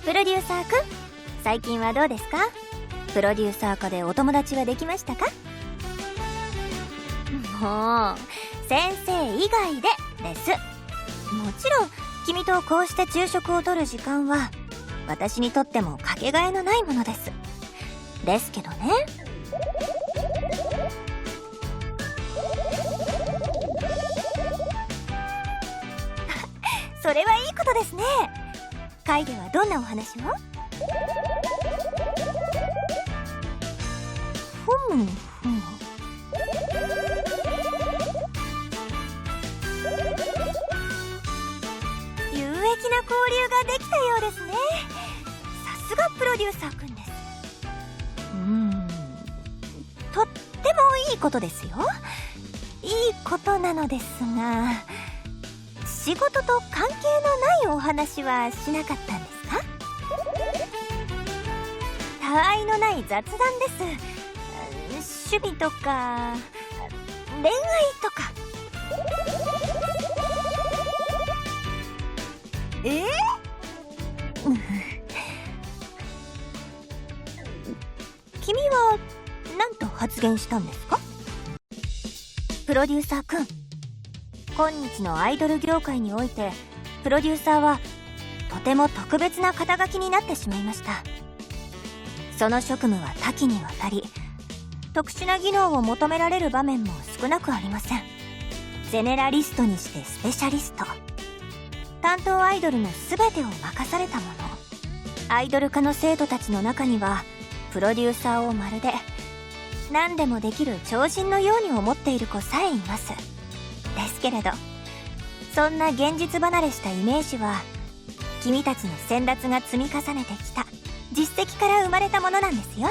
プロデューサーくん、最近はどうですか？プロデューサー科でお友達はできましたか？もう先生以外でです。もちろん君とこうして昼食をとる時間は私にとってもかけがえのないものです。ですけどね。それはいいことですね。会ではどんなお話を？ふむふむ。有益な交流ができたようですね。さすがプロデューサーくんです。とってもいいことですよ。いいことなのですが、仕事と関係のないお話はしなかったんですか？たわいのない雑談です。趣味とか恋愛とか。君は何と発言したんですか？プロデューサーくん、今日のアイドル業界においてプロデューサーはとても特別な肩書きになってしまいました。その職務は多岐にわたり、特殊な技能を求められる場面も少なくありません。ゼネラリストにしてスペシャリスト、担当アイドルの全てを任されたもの。アイドル科の生徒たちの中にはプロデューサーをまるで何でもできる超人のように思っている子さえいます。ですけれど、そんな現実離れしたイメージは君たちの先達が積み重ねてきた実績から生まれたものなんですよ。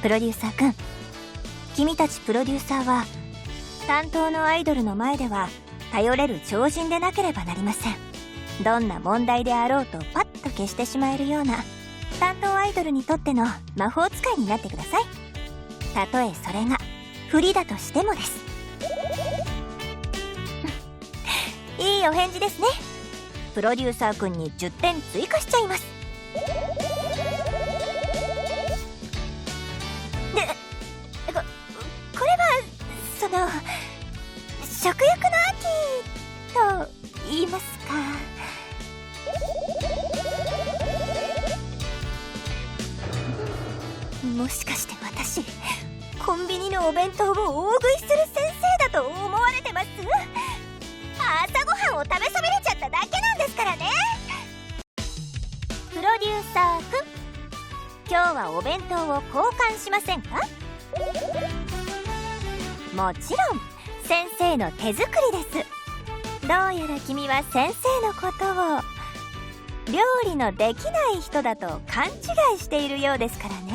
プロデューサーくん、君たちプロデューサーは担当のアイドルの前では頼れる超人でなければなりません。どんな問題であろうとパッと消してしまえるような担当アイドルにとっての魔法使いになってください。たとえそれが不利だとしてもです。いいお返事ですね。プロデューサーくんに10点追加しちゃいます。で、これはその食欲の秋と言いますか。もしかして私、コンビニのお弁当を大食いする先生だと思われてます？朝ごはんを食べそびれちゃっただけなんですからね。プロデューサーくん、今日はお弁当を交換しませんか？もちろん先生の手作りです。どうやら君は先生のことを料理のできない人だと勘違いしているようですからね。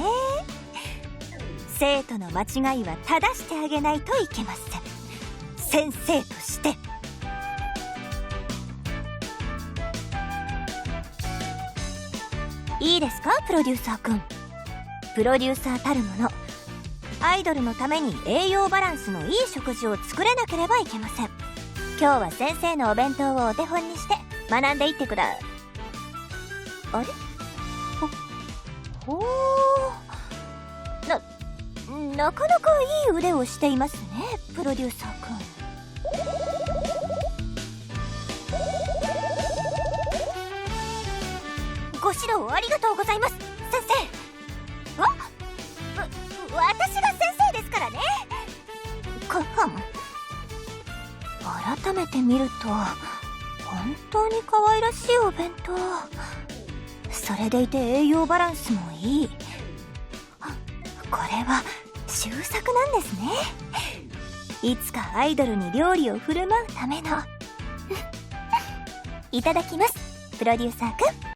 生徒の間違いは正してあげないといけません。先生として。いいですか、プロデューサーくん。プロデューサーたるもの、アイドルのために栄養バランスのいい食事を作れなければいけません。今日は先生のお弁当をお手本にして学んでいってくだ。あれ？ほなかなかいい腕をしていますね、プロデューサーくん。ご指導ありがとうございます、先生。私が先生ですからね。改めて見ると本当に可愛らしいお弁当。それでいて栄養バランスもいい。これは秀作なんですね。いつかアイドルに料理を振る舞うためのいただきます、プロデューサーくん。